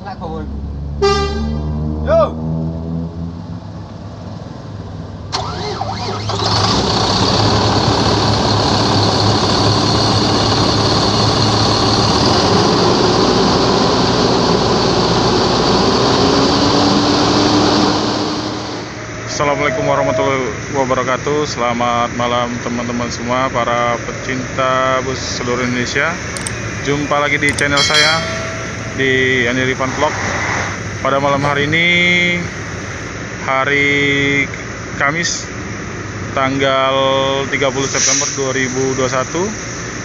Yo. Assalamualaikum warahmatullahi wabarakatuh. Selamat malam teman-teman semua, para pecinta bus seluruh Indonesia. Jumpa lagi di channel saya di Anirifan Vlog. Pada malam hari ini, hari Kamis tanggal 30 September 2021,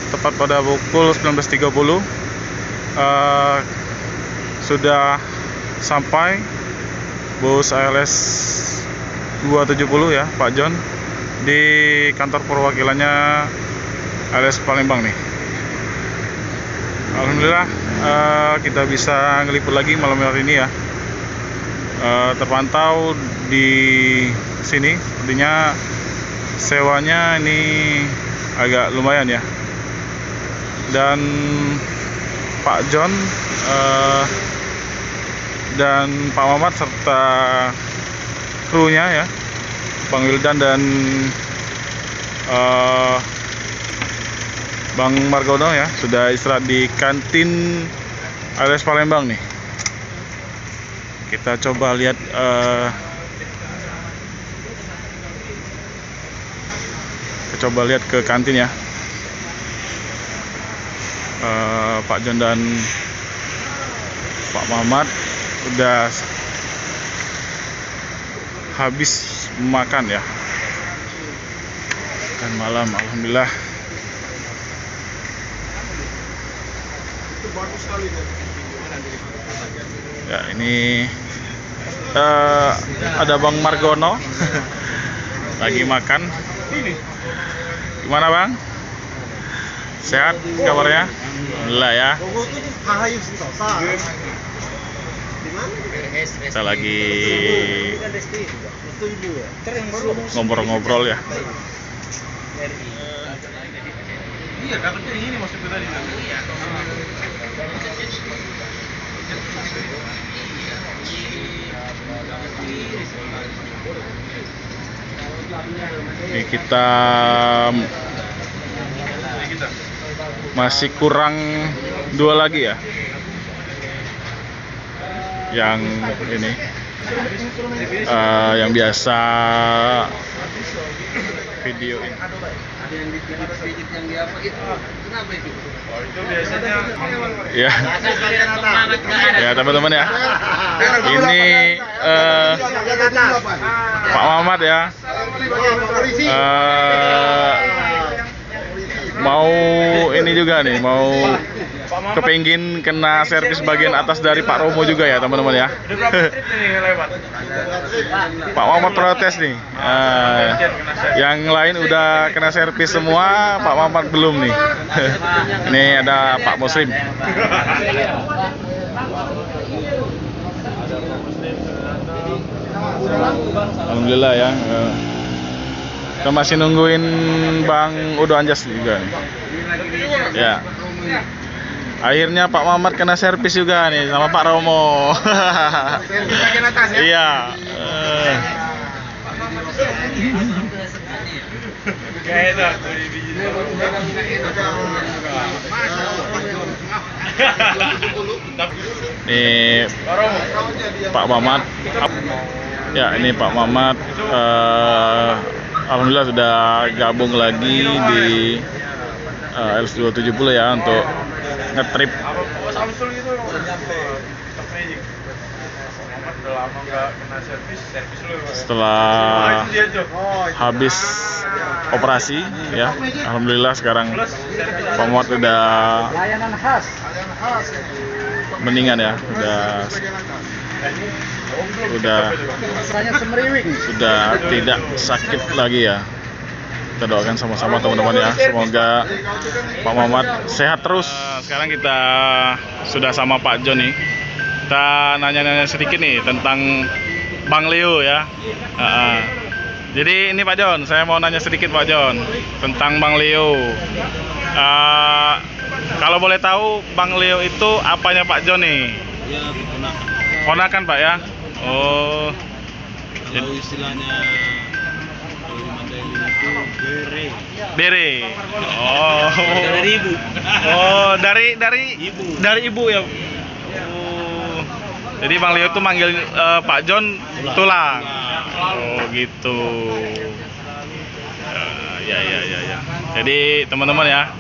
tepat pada pukul 19.30, sudah sampai bus ALS 270 ya, Pak John, di kantor perwakilannya ALS Palembang nih. Alhamdulillah kita bisa ngeliput lagi malam hari ini ya. Terpantau di sini, artinya sewanya ini agak lumayan ya. Dan Pak John dan Pak Mamat serta krunya ya, Bang Wildan dan Bang Margono ya, sudah istirahat di kantin ALS Palembang nih. Kita coba lihat ke kantin ya. Pak John dan Pak Mamat udah habis makan ya, makan malam. Alhamdulillah. Ya, ini ada Bang Margono lagi makan. Gimana Bang? Sehat kabarnya? Alhamdulillah ya. Kita lagi ngobrol-ngobrol ya. Iya, dapetnya ini maksudnya tadi. Ini kita masih kurang 2 lagi ya, yang ini yang biasa video ini. Ada yang dipijit yang di apa gitu. Kenapa itu? Oh, itu biasanya Ya. Ya teman-teman ya. Ini Pak Mamat ya. Mau ini juga nih, mau kepingin kena servis bagian atas dari Pak Romo juga ya teman-teman ya. Pak Mamat protes nih. Yang lain udah kena servis semua, Pak Mamat belum nih. Ini ada Pak Muslim. Alhamdulillah ya. Kita masih nungguin Bang Udo Anjas juga nih. Ya. Akhirnya Pak Mamat kena servis juga nih sama Pak Romo. Iya. Ini Pak Mamat. Ya, ini Pak Mamat. Alhamdulillah sudah gabung lagi di ALS 270 ya, untuk ngetrip. Setelah habis operasi ya, alhamdulillah sekarang Pak Mamat udah mendingan ya, sudah tidak sakit lagi ya. Kita doakan sama-sama teman-teman ya, semoga Pak Mamat sehat terus. Sekarang kita sudah sama Pak John nih. Kita nanya-nanya sedikit nih tentang Bang Leo ya. Jadi ini Pak John, saya mau nanya sedikit Pak John tentang Bang Leo. Kalau boleh tahu Bang Leo itu apanya Pak John nih? Ya, keponakan. Ponakan Pak ya? Oh. Kalau istilahnya kalau di Mandailing itu bere. Oh. Dari ibu. Oh, dari Ibu. dari ibu ya. Oh. Jadi Bang Leo tuh manggil Pak John tulang. Oh, gitu. Ya. Jadi teman-teman ya,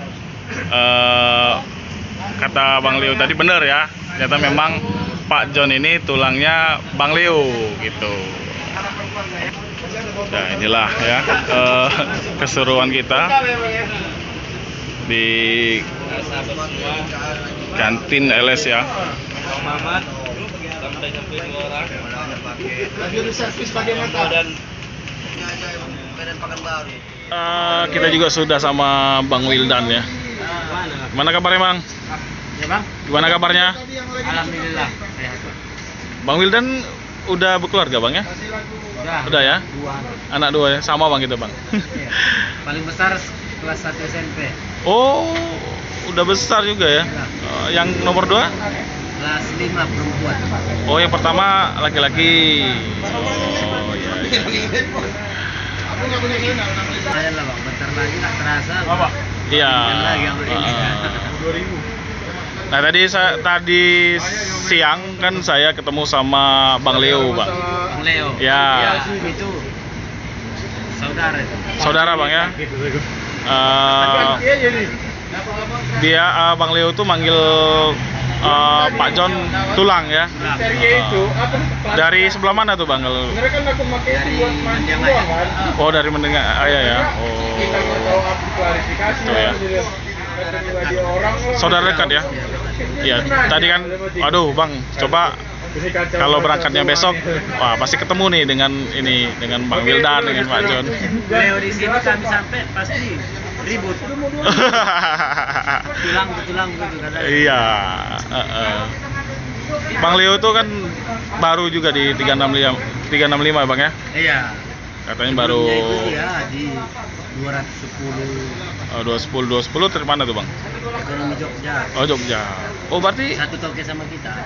kata Bang Leo tadi benar ya. Ternyata memang Pak John ini tulangnya Bang Leo gitu. Nah inilah ya keseruan kita di kantin LS ya. Mamat sampai 2 orang. Lagi ada servis bagian atas. Dan Pekanbaru. Kita juga sudah sama Bang Wildan ya. Gimana kabarnya Bang? Ya Bang. Gimana kabarnya? Alhamdulillah sehat. Bang Wildan udah berkeluarga Bang ya? Udah ya? 2. Anak 2 ya? Sama Bang kita Bang? Iya. Paling besar kelas 1 SMP. Oh, udah besar juga ya? Yang nomor 2? Kelas 5 perempuan. Oh, yang pertama laki-laki. Oh iya. Saya lah Bang, bentar lagi tak terasa. Bang. Iya. Lagi yang ini. Nah tadi siang kan saya ketemu sama Bang Leo Bang. Bang Leo. Ya. Itu saudara itu. Saudara Bang ya. Dia Bang Leo tuh manggil Pak John tulang ya. Dari sebelah mana tuh Bang? Kalau Dari Mendengar. oh dari mendengar ayah ya. Oh. Itu ya. Saudara dekat ya. Iya. Tadi kan, aduh Bang, coba kalau berangkatnya besok, wah pasti ketemu nih dengan Bang Wildan, dengan Pak John. Leo di sini kami sampai pasti ribut. Tulang gitu kan. Iya. Bang Leo tuh kan baru juga di 365 Bang ya. Iya. Katanya baru Sebelumnya itu dia di 210 210 dari mana tuh Bang? ekonomi Jogja. Oh Jogja. Oh berarti Satu toke sama kita.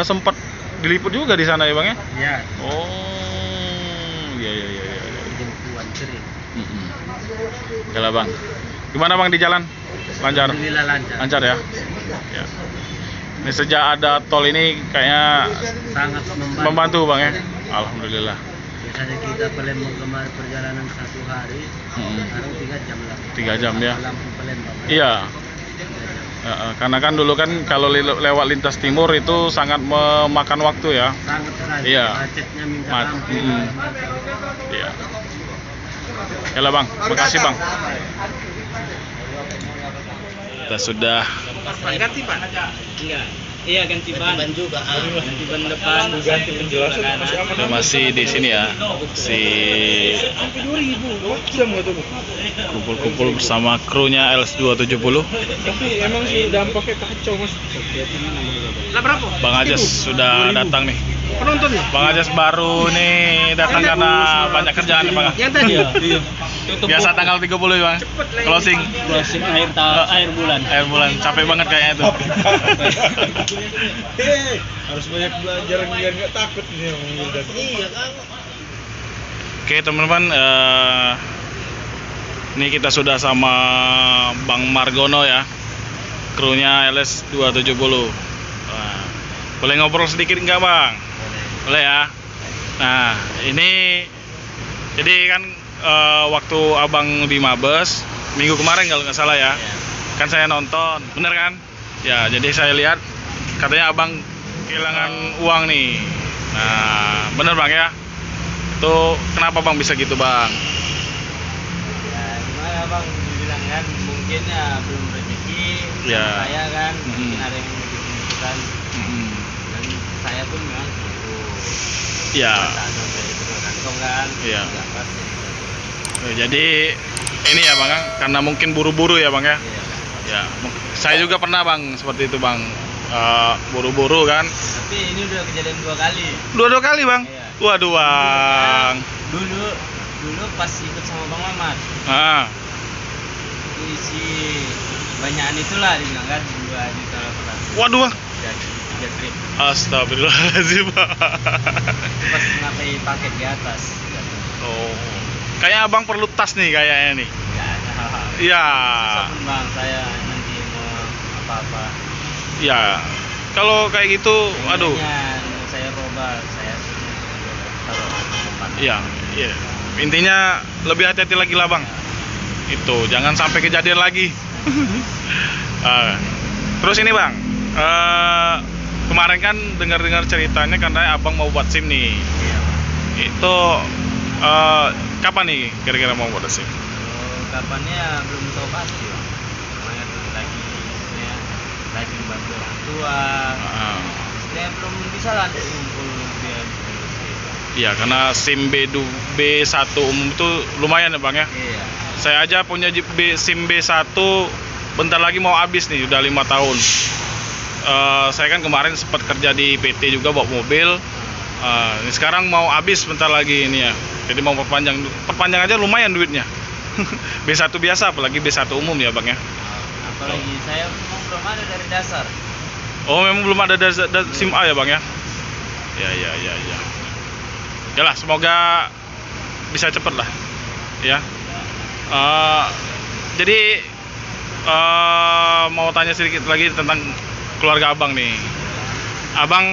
sempat diliput juga di sana ya Bang ya? Iya. Oh iya. Jempuan sering. Oke lah Bang. Gimana Bang di jalan? Lancar? Alhamdulillah lancar. Lancar ya? Ya. Ini sejak ada tol ini kayaknya Sangat membantu Bang ya? Alhamdulillah. Biasanya kita Palembang kemarin perjalanan 1 hari, sekarang 3 jam lah. 3 jam ya? Lampung Palembang. Iya. 3 jam. Karena kan dulu kan kalau lewat lintas timur itu sangat memakan waktu ya. Sangat sekali. Iya. Macetnya minta ampun. Iya. Yalah Bang, makasih Bang. Kita sudah Ganti ban? Enggak. Iya ganti ban juga. Ganti ban depan, ganti penjelasan. masih di sini ya. Si kumpul-kumpul bersama krunya LS270. Tapi emang sih dampaknya kacau Mas. Lah berapa? Bang Ajas sudah datang nih. Penonton ya? Bang Ajas baru nih datang karena banyak kerjaan nih Bang. Yang tadi? Iya. Biasa tanggal 30 ya Bang. Closing akhir bulan. akhir bulan. Capek banget kayaknya tuh. Harus banyak belajar biar nggak takut nih yang Wildan. Iya kan. Oke teman-teman, ini kita sudah sama Bang Margono ya, krunya LS270. Nah, boleh ngobrol sedikit nggak Bang? Boleh ya. Nah ini jadi kan waktu abang di Mabes minggu kemarin kalau nggak salah ya, kan saya nonton, bener kan? Ya jadi saya lihat katanya abang kehilangan uang nih. Nah bener Bang ya? Itu kenapa Bang bisa gitu Bang? Ya gimana Bang, dibilang kan mungkin ya belum rezeki Ya. sama saya kan, mungkin ada yang lebih membutuhkan dan saya pun memang Ya. kantong kan. Iya. Dapat, Jadi ini ya Bang, karena mungkin buru-buru ya Bang ya. iya. Ya, saya juga pernah Bang seperti itu Bang, buru-buru kan. Tapi ini udah kejadian 2 kali. Dua kali Bang. Iya. Waduh Bang. Dulu pas ikut sama Bang Mamat Ah, itu isi banyakan itulah dibilang kan 2 2 juta 800. Waduh bang. Jadi 3 trip. Astagfirullahaladzim. Itu pas ngapai paket di atas. Oh, kayaknya abang perlu tas nih kayaknya nih. Ya, ada. Iya. Susah pun bang, saya nanti mau apa-apa. Iya. Kalau kayak gitu, aduh. Intinya saya roba, saya taruh depan. Iya, iya. Intinya lebih hati-hati lagi lah bang. Itu, jangan sampai kejadian lagi. Terus ini bang, kemarin kan dengar-dengar ceritanya karena abang mau buat SIM nih. Iya. Itu kapan nih kira-kira mau buat SIM? Kapannya belum tahu pasti bang. Makanya tuh lagi bantu orang tua. Saya belum bisa lah untuk ngumpul biaya SIM. Iya, karena SIM B1 umum itu lumayan ya bang ya. Iya. Saya aja punya SIM B1 bentar lagi mau habis nih, udah 5 tahun. Saya kan kemarin sempat kerja di PT juga bawa mobil. Ini sekarang mau habis bentar lagi ini ya. Jadi mau perpanjang aja lumayan duitnya. B1 biasa apalagi B1 umum ya bang ya. Apalagi saya memang belum ada dari dasar. Oh memang belum ada SIM A ya bang ya. Ya. Yalah semoga bisa cepet lah. Ya. Jadi mau tanya sedikit lagi tentang keluarga abang nih. Abang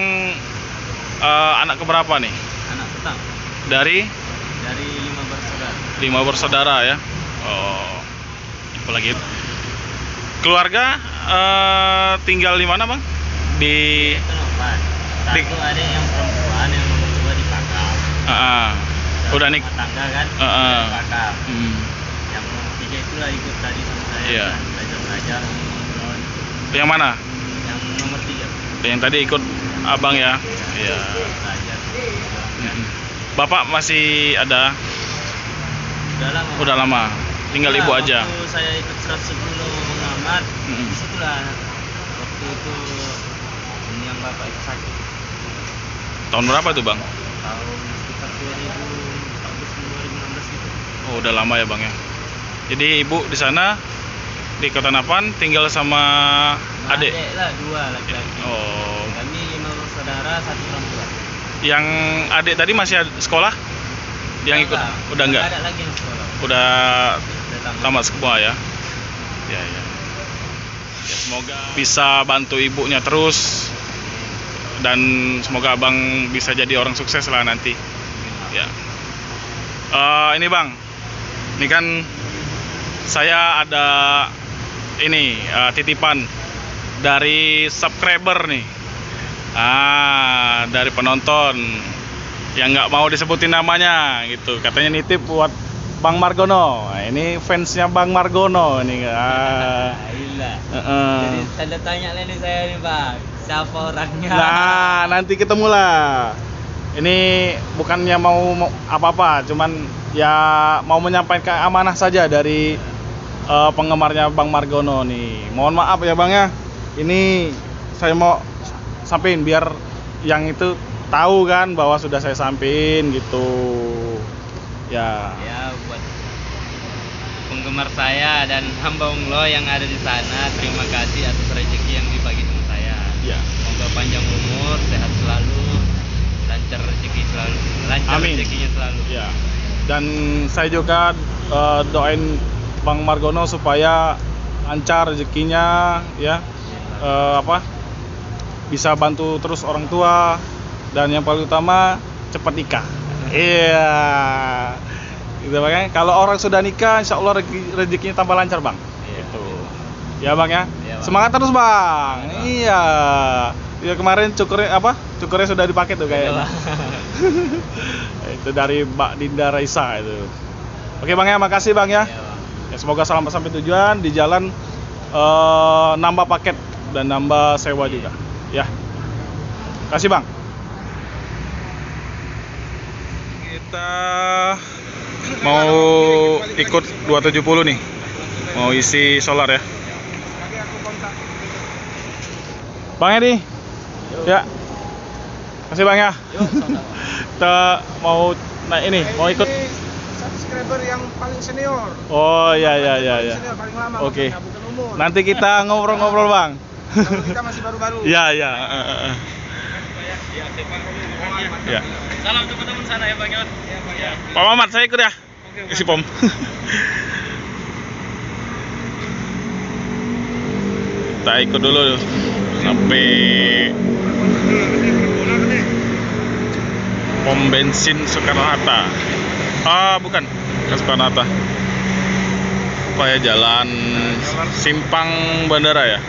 anak keberapa nih? Anak petang Dari 5 bersaudara. 5 bersaudara ya. Oh, apalagi keluarga tinggal di mana bang? Di Itu nomor. Satu ada yang perempuan yang nomor 2 di Pakam. udah nih. Rumah tangga kan? Di Pakam. Yang nomor 3 itulah ikut tadi sama saya. Iya. Belajar ngobrol. Yang mana? Yang nomor 3. Yang tadi ikut abang ya. Iya. Belajar. Bapak masih ada? Udah lama. Tinggal ibu aja. Waktu saya ikut 110 mengamat, disitulah waktu itu yang bapak itu sakit. Tahun berapa tuh bang? Tahun sekitar 2014-2016 gitu. Oh udah lama ya bang ya. Jadi ibu di sana di Kota Napan tinggal sama adik? Adik lah 2 laki-laki. Oh. Kami 5 bersaudara, 1 perempuan. Yang adik tadi masih sekolah? Yang ikut? Udah enggak? Ada lagi yang sekolah. Udah Udah tamat semua ya? Ya. Ya semoga bisa bantu ibunya terus dan semoga abang bisa jadi orang sukses lah nanti. Ya. Ini bang, ini kan saya ada ini titipan dari subscriber nih. Dari penonton yang nggak mau disebutin namanya gitu, katanya nitip buat Bang Margono. Nah, ini fansnya Bang Margono ini. Iya. Jadi tanda tanya nih saya nih bang, siapa orangnya? Nah nanti ketemu lah. Ini bukannya mau apa-apa, cuman ya mau menyampaikan amanah saja dari penggemarnya Bang Margono nih. Mohon maaf ya bang ya, ini saya mau sampein biar yang itu tahu kan bahwa sudah saya sampein gitu ya. Ya buat penggemar saya dan hamba Allah yang ada di sana, terima kasih atas rezeki yang dibagi sama saya. Ya. Semoga panjang umur, sehat selalu, lancar rezeki selalu, lancar Amin. rezekinya selalu. Ya. Dan saya juga doain Bang Margono supaya lancar rezekinya ya. Bisa bantu terus orang tua dan yang paling utama cepat nikah. Iya. Gitu makanya kalau orang sudah nikah insya Allah rezekinya tambah lancar bang. Gitu. Ya bang ya. Iya, Bang. Semangat terus bang. Iya. Ya kemarin cukurnya sudah dipakai tuh kayaknya. Itu dari Mbak Dinda Raisa itu. Oke bang ya, makasih bang ya. Iya, Bang. Ya semoga sampai tujuan di jalan nambah paket dan nambah sewa juga. Ya. Kasih bang. Kita mau ikut 270 nih. Mau isi solar ya. Bang Edi. Ya. Kasih bang ya. Kita mau mau ikut Subscriber yang paling senior. Oh ya. Senior paling lama. Oke. maksudnya, bukan umur. Nanti kita ngobrol-ngobrol bang. Kalau kita masih baru-baru. Ya. Ya. Salam teman-teman sana ya Bang Yon. Pak Mamat, saya ikut ya. Isi pom. Kita ikut dulu sampai pom bensin Soekarno-Hatta. Bukan, ke Soekarno-Hatta. Apa ya, jalan Simpang Bandara ya?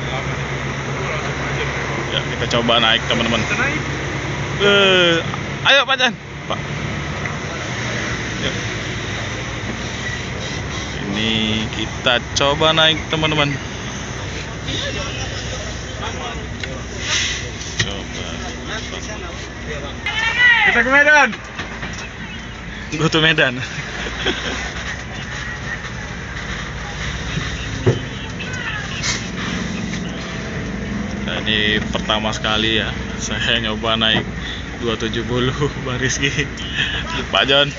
Ya, kita coba naik teman-teman. Ayo Pak Jan. Pak. Yuk. Ini kita coba naik teman-teman. Coba. Kita ke Medan. Go to Medan. Nah, ini pertama sekali ya saya nyoba naik 270 Bang Rizky. Pak John.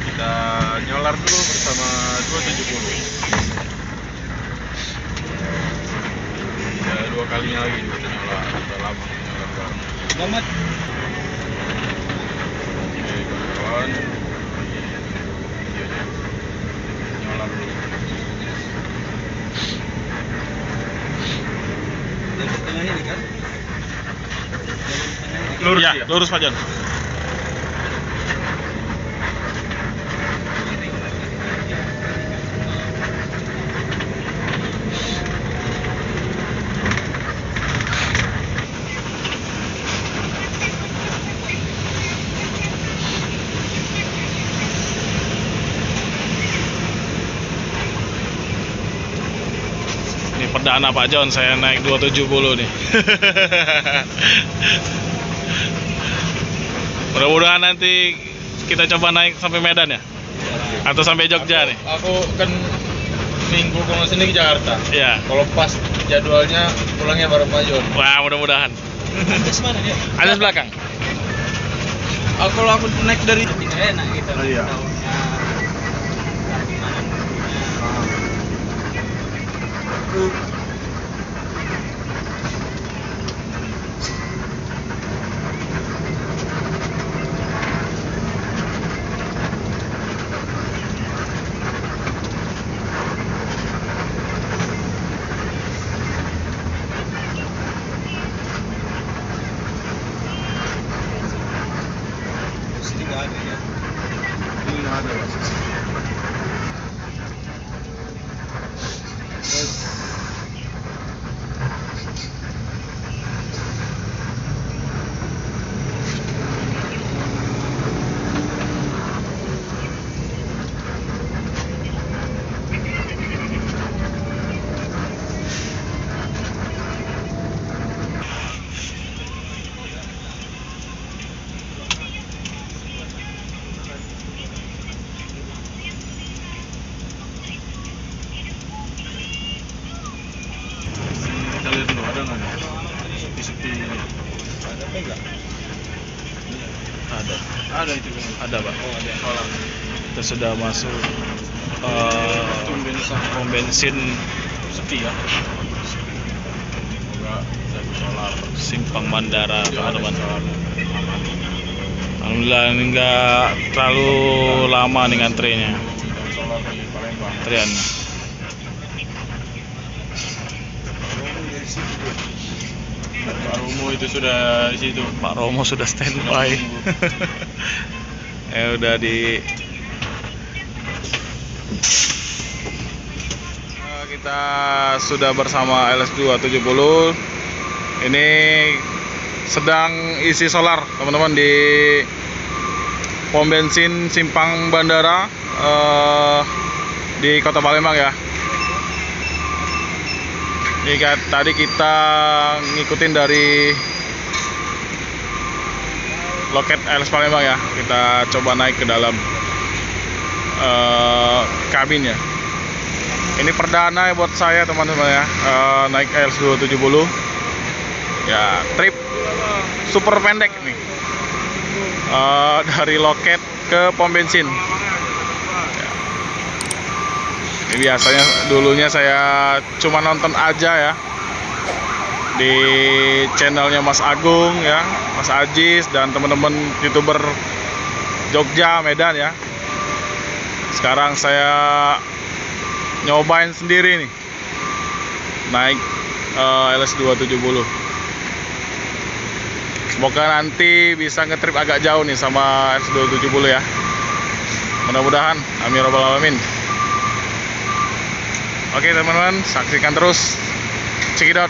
Kita nyolar dulu bersama 270. Ya, 2 kalinya lagi kita nyolar. Udah lama nyolar bareng. Selamat. Oke, kawan. Videonya. Nyolar dulu. Tengah ini kan? Lurus Ya, ya? lurus Pak John. Ini perdana Pak John, saya naik 270 nih. Mudah-mudahan nanti kita coba naik sampai Medan ya? Atau sampai Jogja nih? Aku kan minggu kalau sini ke Jakarta. Ya. Kalau pas jadwalnya pulangnya bareng Pak Jon. Wah, mudah-mudahan. Atas mana dia? Atas belakang. Kalau aku naik dari Enak gitu. Oh, iya. Ini nggak ada. Kita lihat dulu ada nggak nih? Sepi-sepi. Ada apa enggak? Ada. Ada itu kan. Ada Pak. Oh, ada yang kolam. Kita sudah masuk Bensin. pom bensin Sepi ya. Semoga bisa solar. Simpang Bandara teman-teman. Solar. Aman. Alhamdulillah ini nggak terlalu lama nih ngantrinya. Solar di Palembang. Antrian. Pak Romo itu sudah di situ. Pak Romo sudah standby. Udah di. Kita sudah bersama LS270. Ini sedang isi solar teman-teman di pom bensin Simpang Bandara di Kota Palembang ya. Ini tadi kita ngikutin dari loket LS Palembang ya. Kita coba naik ke dalam kabin ya. Ini perdana buat saya teman-teman ya, naik LS270 ya, trip super pendek nih, dari loket ke pom bensin ya. Ini biasanya dulunya saya cuma nonton aja ya di channelnya Mas Agung ya, Mas Ajis dan teman-teman YouTuber Jogja, Medan ya. Sekarang saya nyobain sendiri nih, naik LS270. Semoga nanti bisa ngetrip agak jauh nih sama LS270 ya. Mudah-mudahan, amin robbal alamin. Oke teman-teman, saksikan terus Cekidot.